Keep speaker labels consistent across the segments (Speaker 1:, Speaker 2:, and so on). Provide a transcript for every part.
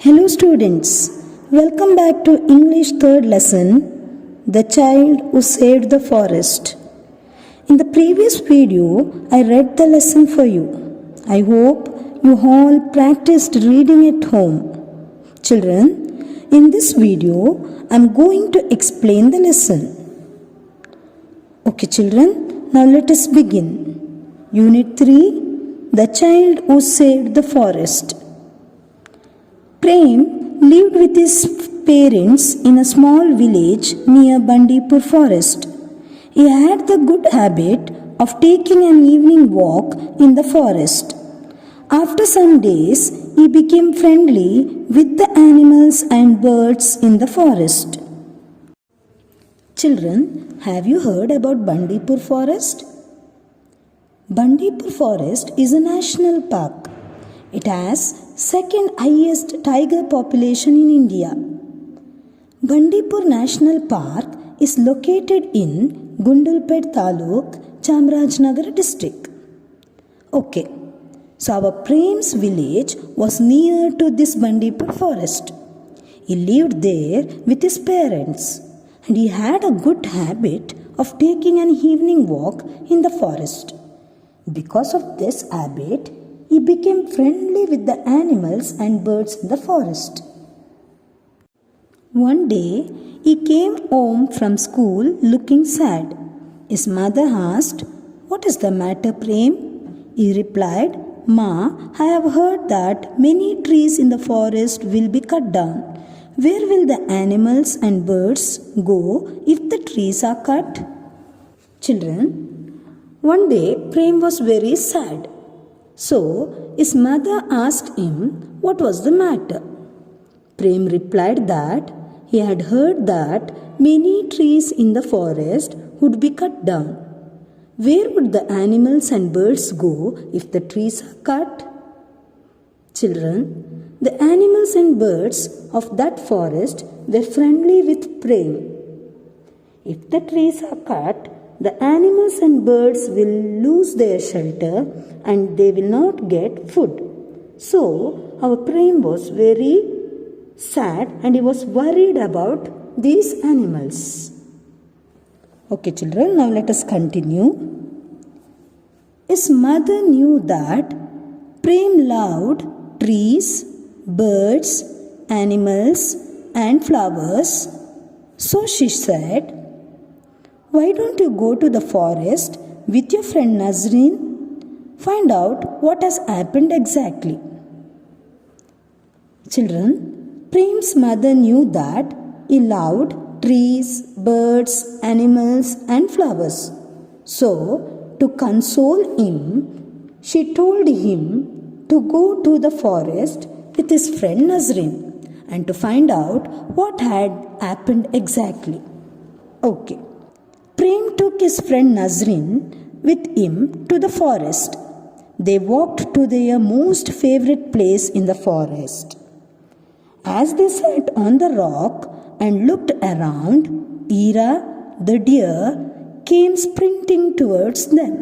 Speaker 1: Hello students, welcome back to English third lesson, The Child Who Saved the Forest. In the previous video, I read the lesson for you. I hope you all practiced reading at home. Children, in this video, I am going to explain the lesson. Okay children, now let us begin. Unit 3, The Child Who Saved the Forest. Prem lived with his parents in a small village near Bandipur forest. He had the good habit of taking an evening walk in the forest. After some days, he became friendly with the animals and birds in the forest. Children, have you heard about Bandipur forest? Bandipur forest is a national park. It has second highest tiger population in India. Bandipur National Park is located in Gundlupet Taluk, Chamarajanagar district. Okay, so our Prem's village was near to this Bandipur forest. He lived there with his parents and he had a good habit of taking an evening walk in the forest. Because of this habit, he became friendly with the animals and birds in the forest. One day, he came home from school looking sad. His mother asked, "What is the matter, Prem?" He replied, "Ma, I have heard that many trees in the forest will be cut down. Where will the animals and birds go if the trees are cut?" Children, one day Prem was very sad. So, his mother asked him what was the matter. Prem replied that he had heard that many trees in the forest would be cut down. Where would the animals and birds go if the trees are cut? Children, the animals and birds of that forest were friendly with Prem. If the trees are cut, the animals and birds will lose their shelter and they will not get food. So, our Prem was very sad and he was worried about these animals. Okay children, now let us continue. His mother knew that Prem loved trees, birds, animals and flowers. So she said, "Why don't you go to the forest with your friend Nasrin? Find out what has happened exactly." Children, Prem's mother knew that he loved trees, birds, animals and flowers. So, to console him, she told him to go to the forest with his friend Nasrin and to find out what had happened exactly. Okay. Prem took his friend Nasrin with him to the forest. They walked to their most favorite place in the forest. As they sat on the rock and looked around, Heera, the deer, came sprinting towards them.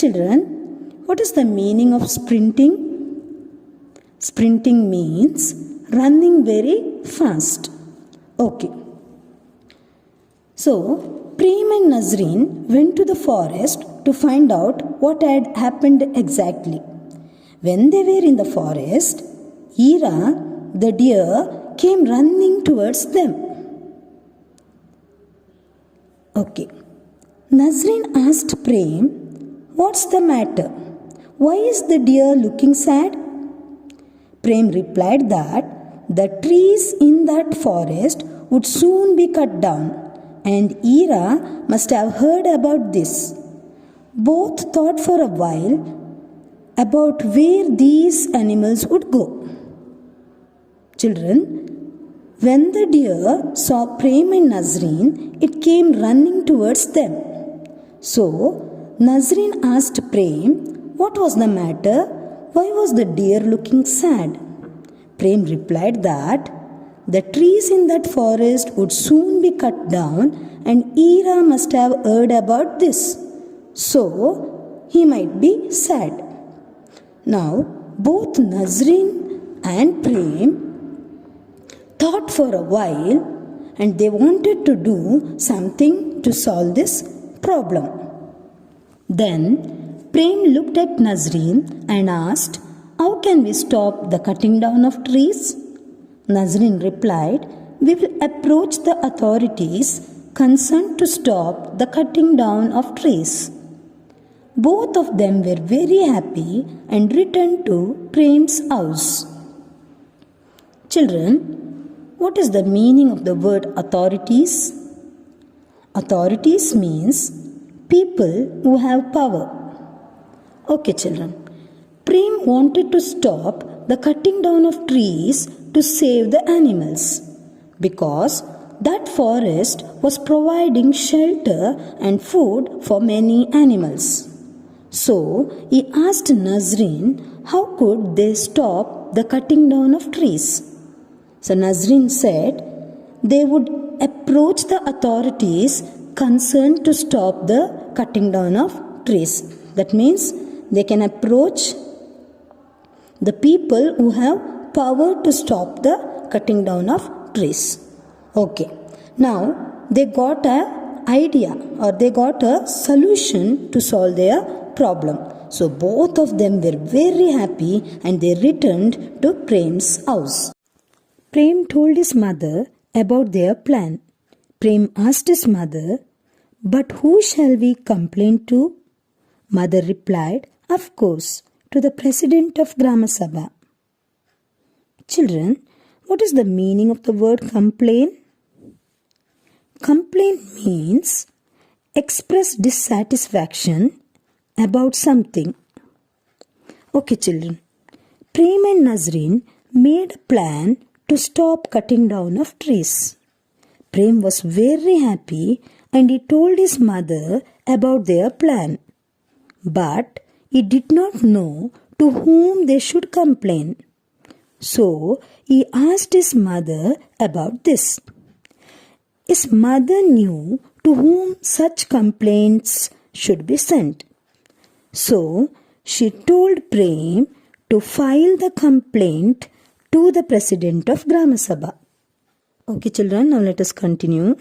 Speaker 1: Children, what is the meaning of sprinting? Sprinting means running very fast. Okay. So, Prem and Nasrin went to the forest to find out what had happened exactly. When they were in the forest, Heera, the deer, came running towards them. Okay. Nasrin asked Prem, "What's the matter? Why is the deer looking sad?" Prem replied that the trees in that forest would soon be cut down. And Heera must have heard about this. Both thought for a while about where these animals would go. Children, when the deer saw Prem and Nasrin, it came running towards them. So, Nasrin asked Prem, what was the matter? Why was the deer looking sad? Prem replied that the trees in that forest would soon be cut down and Heera must have heard about this. So, he might be sad. Now, both Nasrin and Prem thought for a while and they wanted to do something to solve this problem. Then Prem looked at Nasrin and asked, "How can we stop the cutting down of trees?" Nasrin replied, "We will approach the authorities concerned to stop the cutting down of trees." Both of them were very happy and returned to Prem's house. Children, what is the meaning of the word authorities? Authorities means people who have power. Okay, children. Prem wanted to stop the cutting down of trees to save the animals because that forest was providing shelter and food for many animals. So he asked Nasrin how could they stop the cutting down of trees. So Nasrin said they would approach the authorities concerned to stop the cutting down of trees. That means they can approach the people who have power to stop the cutting down of trees. Okay. Now they got an idea or they got a solution to solve their problem. So both of them were very happy and they returned to Prem's house. Prem told his mother about their plan. Prem asked his mother, "But who shall we complain to?" Mother replied, "Of course, to the President of Gramasabha." Children, what is the meaning of the word complain? Complain means express dissatisfaction about something. Okay, children. Prem and Nasrin made a plan to stop cutting down of trees. Prem was very happy and he told his mother about their plan. But he did not know to whom they should complain. So he asked his mother about this. His mother knew to whom such complaints should be sent. So she told Prem to file the complaint to the President of Gramasabha. Okay, children, now let us continue.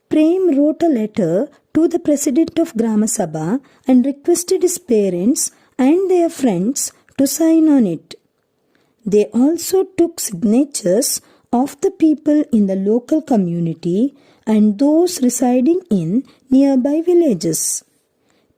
Speaker 1: Prem wrote a letter to the President of Gramasabha and requested his parents and their friends to sign on it. They also took signatures of the people in the local community and those residing in nearby villages.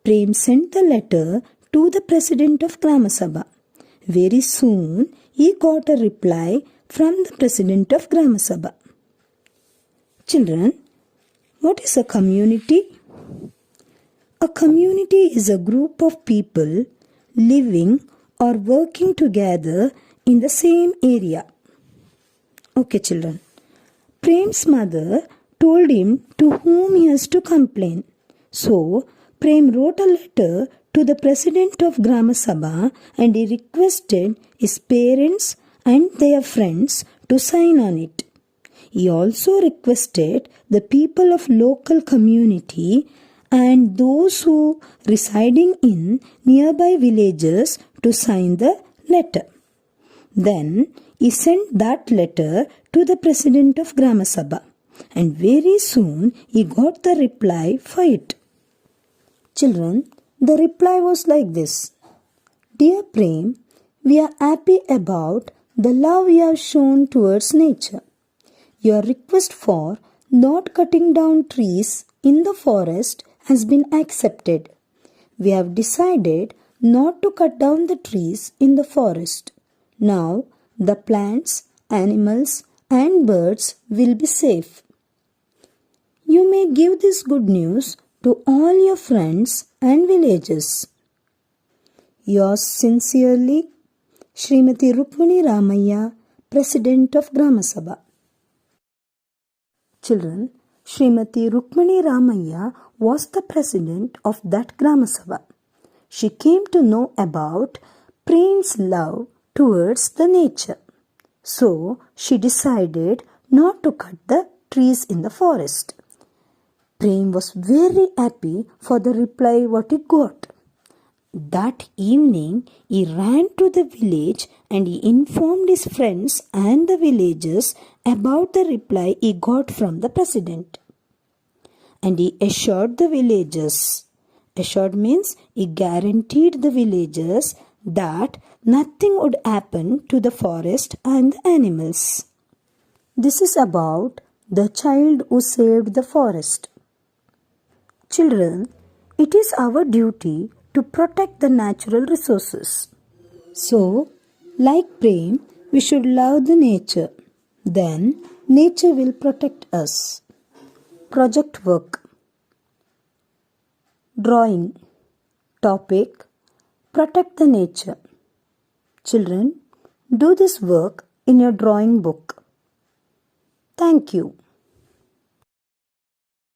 Speaker 1: Prem sent the letter to the President of Gramasabha. Very soon, he got a reply from the President of Gramasabha. Children, what is a community? A community is a group of people living or working together in the same area. Okay, children. Prem's mother told him to whom he has to complain. So, Prem wrote a letter to the President of Gramasabha and he requested his parents and their friends to sign on it. He also requested the people of local community and those who residing in nearby villages to sign the letter. Then he sent that letter to the President of Gramasabha and very soon he got the reply for it. Children, the reply was like this. Dear Prem, we are happy about the love you have shown towards nature. Your request for not cutting down trees in the forest has been accepted. We have decided not to cut down the trees in the forest. Now, the plants, animals, and birds will be safe. You may give this good news to all your friends and villages. Yours sincerely, Srimati Rukmini Ramaya, President of Gramasabha. Children, Srimati Rukmini Ramaya was the president of that Gramasabha. She came to know about Prem's love towards the nature. So she decided not to cut the trees in the forest. Prem was very happy for the reply what he got. That evening, he ran to the village and he informed his friends and the villagers about the reply he got from the president. And he assured the villagers. Assured means he guaranteed the villagers that nothing would happen to the forest and the animals. This is about the child who saved the forest. Children, it is our duty to protect the natural resources. So, like Prem, we should love the nature. Then, nature will protect us. Project work. Drawing. Topic: Protect the nature. Children, do this work in your drawing book. Thank you.